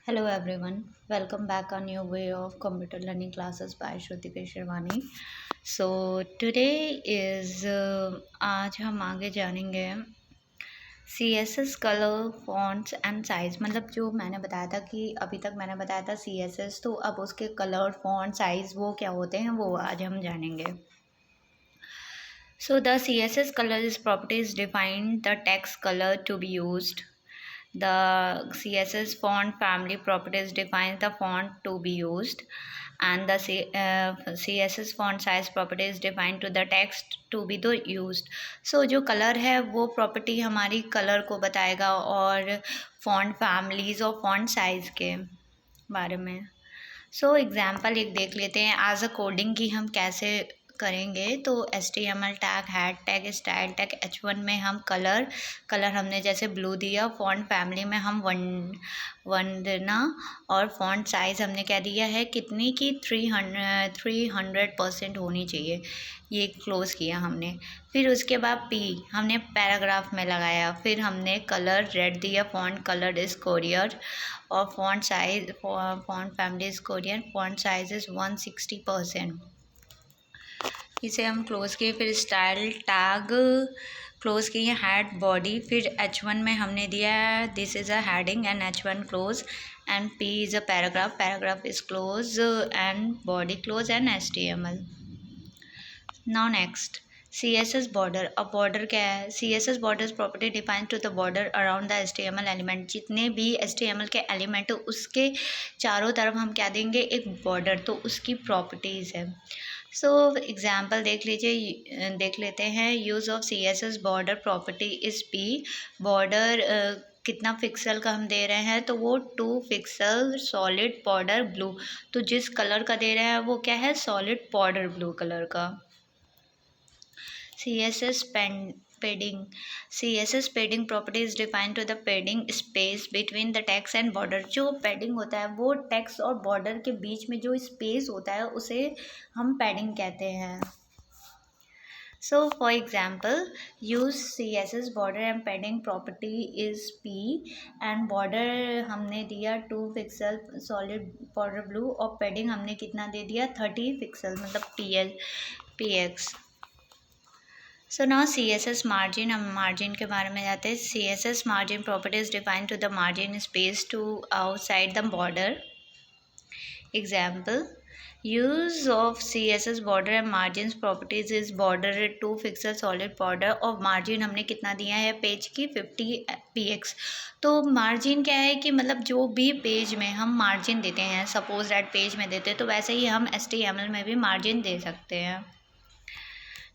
Hello everyone, welcome back on your way of computer learning classes by Shrutika Shirwani. So today is आज हम आगे जानेंगे CSS colour fonts and size. मतलब जो मैंने बताया था कि अभी तक मैंने बताया था CSS, तो अब उसके कलर फॉन्ट साइज वो क्या होते हैं वो आज हम जानेंगे। So the CSS color is properties define the text color to be used. The CSS font family properties defines the font to be used, and the CSS font size properties define to the text to be the used. So जो colour है वो property हमारी colour को बताएगा और font families और font size के बारे में। सो एग्जाम्पल एक देख लेते हैं एज अ कोडिंग की हम कैसे करेंगे। तो HTML tag, had tag, style tag, H1 में हम कलर हमने जैसे ब्लू दिया, फॉन्ट फैमिली में हम वन देना, और फॉन्ट साइज़ हमने क्या दिया है कितनी की 300% होनी चाहिए, ये क्लोज किया हमने। फिर उसके बाद P हमने पैराग्राफ में लगाया, फिर हमने कलर रेड दिया, फॉन्ट कलर इज कोरियर, और font size font family is Korean, font size is 160%। इसे हम क्लोज किए। फिर स्टाइल टैग क्लोज किए, हैड बॉडी, फिर H1 में हमने दिया this is a heading and H1 close, and P is a paragraph, paragraph is close and body close and HTML। Now next CSS border. अब border क्या है? CSS border property define to the border around the HTML element. जितने भी HTML के element उसके चारों तरफ हम क्या देंगे, एक बॉर्डर, तो उसकी प्रॉपर्टीज़ है। सो एग्जाम्पल देख लेते हैं। Use of CSS border property is P। Border कितना पिक्सल का हम दे रहे हैं, तो वो 2 पिक्सल सॉलिड बॉर्डर ब्लू। तो जिस कलर का दे रहे हैं वो क्या है, सॉलिड बॉर्डर ब्लू कलर का। CSS padding. CSS padding property is defined to the padding space between the text and border. जो padding होता है वो text और border के बीच में जो space होता है उसे हम padding कहते हैं। So for example, use CSS border and padding property is P, and border हमने दिया 2 पिक्सल solid border blue, और padding हमने कितना दे दिया 30 पिक्सल, मतलब px। So now CSS margin. हम मार्जिन के बारे में जाते हैं। CSS margin properties define to the margin space to outside the border. Example, use of CSS border and margin properties is border 2 pixel solid border, और margin हमने कितना दिया है पेज की 50 px। तो मार्जिन क्या है कि मतलब जो भी पेज में हम मार्जिन देते हैं, सपोज दैट पेज में देते हैं, तो वैसे ही हम HTML में भी मार्जिन दे सकते हैं।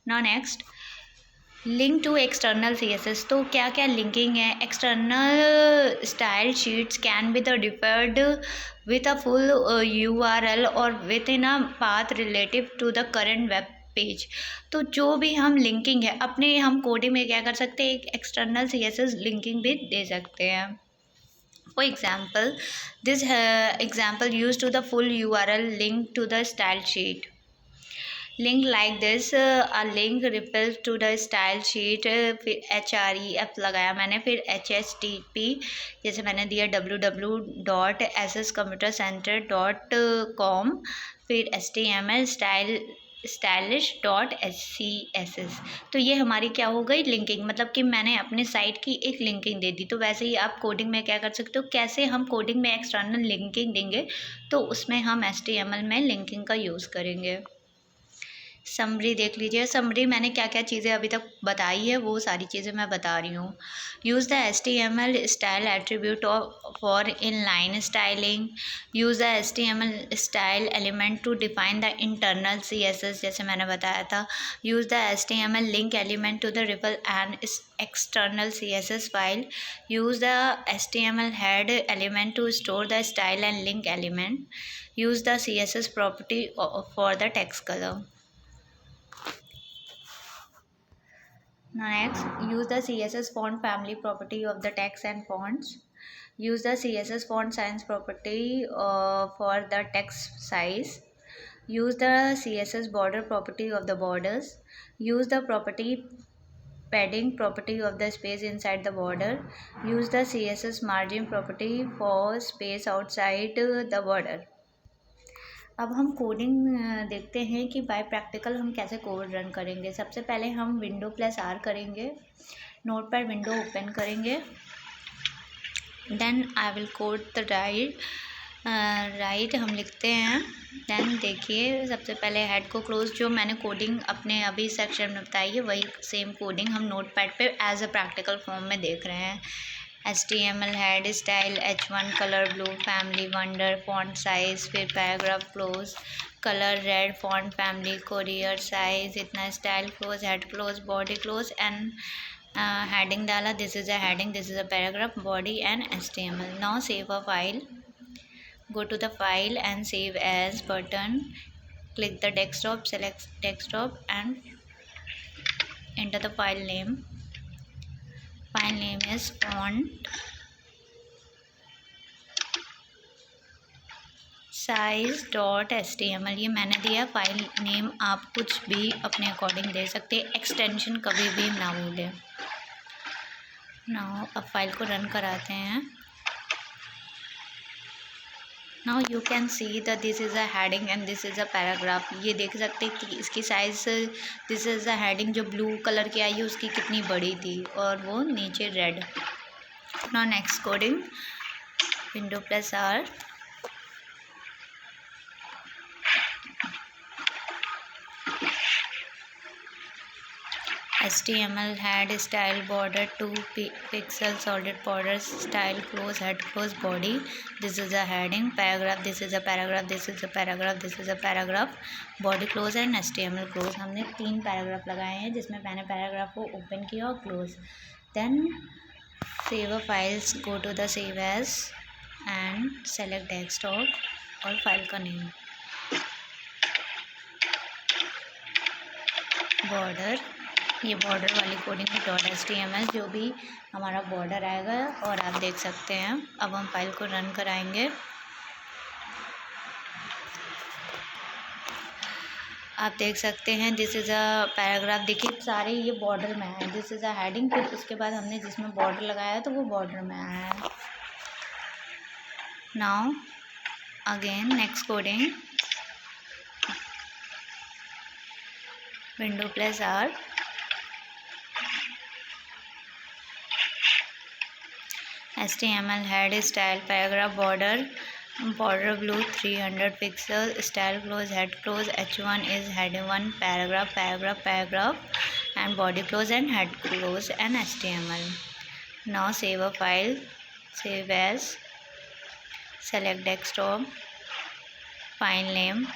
Now next, link to external CSS। तो क्या क्या लिंकिंग है? External style sheets can be the deferred with a full URL और with in a path relative to the current web page. तो जो भी हम लिंकिंग है अपने, हम कोडिंग में क्या कर सकते हैं, एक एक्सटर्नल CSS लिंकिंग भी दे सकते हैं। For example, this example used to the full URL link to the style sheet. Link like this, a link refill to the style sheet, फिर HREF लगाया मैंने, फिर HTTP जैसे मैंने दिया www.sscomputercenter.com, फिर HTML stylish.css। तो ये हमारी क्या हो गई, लिंकिंग। मतलब कि मैंने अपने साइट की एक लिंकिंग दे दी। तो वैसे ही आप कोडिंग में क्या कर सकते हो, कैसे हम कोडिंग में एक्सटर्नल लिंकिंग देंगे, तो उसमें हम HTML में लिंकिंग का यूज़ करेंगे। समरी देख लीजिए। समरी मैंने क्या क्या चीज़ें अभी तक बताई है वो सारी चीज़ें मैं बता रही हूँ। Use the HTML style attribute for in line styling. Use the HTML style element to define the internal CSS, जैसे मैंने बताया था। Use the HTML link element to the ripple and external CSS file. Use the HTML head element to store the style and link element. Use the CSS property for the text colour. Next, use the CSS font family property of the text and fonts. Use the CSS font size property for the text size. Use the CSS border property of the borders. Use the property padding property of the space inside the border. Use the CSS margin property for space outside the border. अब हम coding देखते हैं कि bye practical हम कैसे code run करेंगे। सबसे पहले हम विंडो प्लस आर करेंगे, नोटपैड विंडो ओपन करेंगे, then I will code the right हम लिखते हैं। देन देखिए सबसे पहले हेड को क्लोज, जो मैंने कोडिंग अपने अभी सेक्शन में बताई है वही सेम कोडिंग हम नोटपैड पे एज अ प्रैक्टिकल फॉर्म में देख रहे हैं। HTML head style H1 colour blue family wonder font size, फिर paragraph close colour red font family courier size इतना, style close head close body close and heading डाला, this is a heading, this is a paragraph body and HTML. Now save a file, go to the file and save as button, click the desktop, select desktop and enter the file name. File name is font size.html. ये मैंने दिया file name, आप कुछ भी अपने according दे सकते हैं, extension कभी भी ना भूलें। नाउ अब फाइल को रन कराते हैं। Now you can see that this is a heading and this is a paragraph. ये देख सकते हैं कि इसकी size, this is a heading जो ब्लू कलर की आई है उसकी कितनी बड़ी थी और वो नीचे red. Now next coding, window plus R, HTML head style border 2 pixel solid border style close head close body, this is a heading, paragraph, this is a paragraph, this is a paragraph, this is a paragraph, body close and HTML close। हमने 3 paragraph लगाए हैं जिसमें मैंने paragraph को open किया और close. Then save a files, go to the save as and select desktop और file का नेम बॉर्डर, ये बॉर्डर वाली कोडिंग है .html, जो भी हमारा बॉर्डर आएगा और आप देख सकते हैं। अब हम फाइल को रन कराएंगे। आप देख सकते हैं दिस इज़ अ पैराग्राफ, देखिए सारे ये बॉर्डर में है, दिस इज़ अ हेडिंग, फिर उसके बाद हमने जिसमें बॉर्डर लगाया है तो वो बॉर्डर में आया है। Now again next coding, window plus R, HTML head style paragraph border blue 300 pixel, style close head close, H1 is head 1 paragraph and body close and head close and HTML. Now save a file, save as, select desktop, file name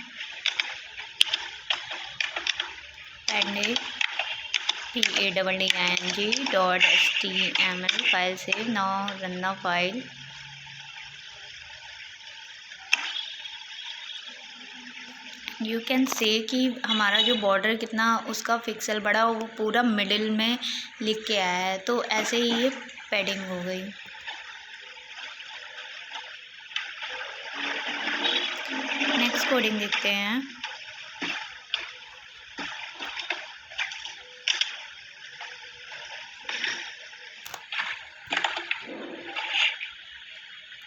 padding .html, file save। now run the file। You can say कि हमारा जो border कितना उसका pixel बड़ा वो पूरा middle में लिख के आया है, तो ऐसे ही ये पैडिंग हो गई। नेक्स्ट कोडिंग देखते हैं।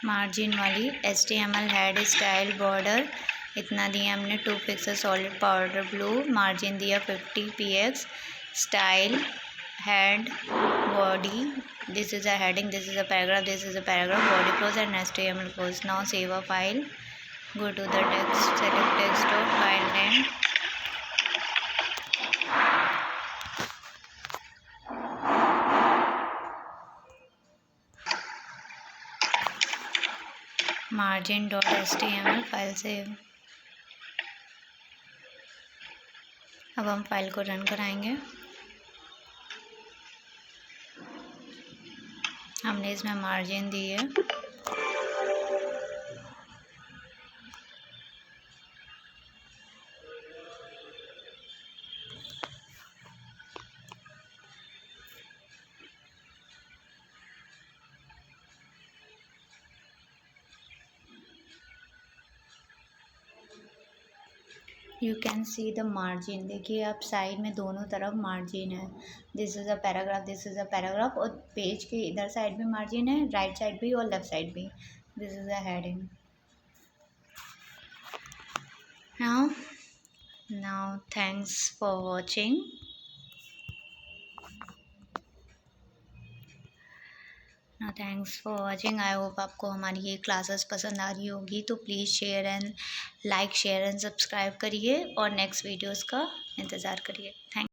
मार्जिन वाली HTML हेड स्टाइल बॉर्डर इतना दिया हमने 2 pixel solid powder blue, margin दिया 50 px, style head body, this is a heading, this is a paragraph, this is a paragraph, body close and HTML close. Now save a file, go to the text, select desktop, file name margin.html, file save. अब हम file को run कराएंगे। हमने इसमें margin दी है, you can see the margin, देखिए आप side में दोनों तरफ मार्जिन है। This is a paragraph, this is a paragraph, और पेज के इधर साइड भी मार्जिन है, राइट साइड भी और लेफ्ट साइड भी। This is a heading. Now thanks for watching. Thanks for watching. I hope आपको हमारी ये क्लासेस पसंद आ रही होगी, तो please share and like, share and subscribe करिए और नेक्स्ट वीडियोस का इंतज़ार करिए। थैंक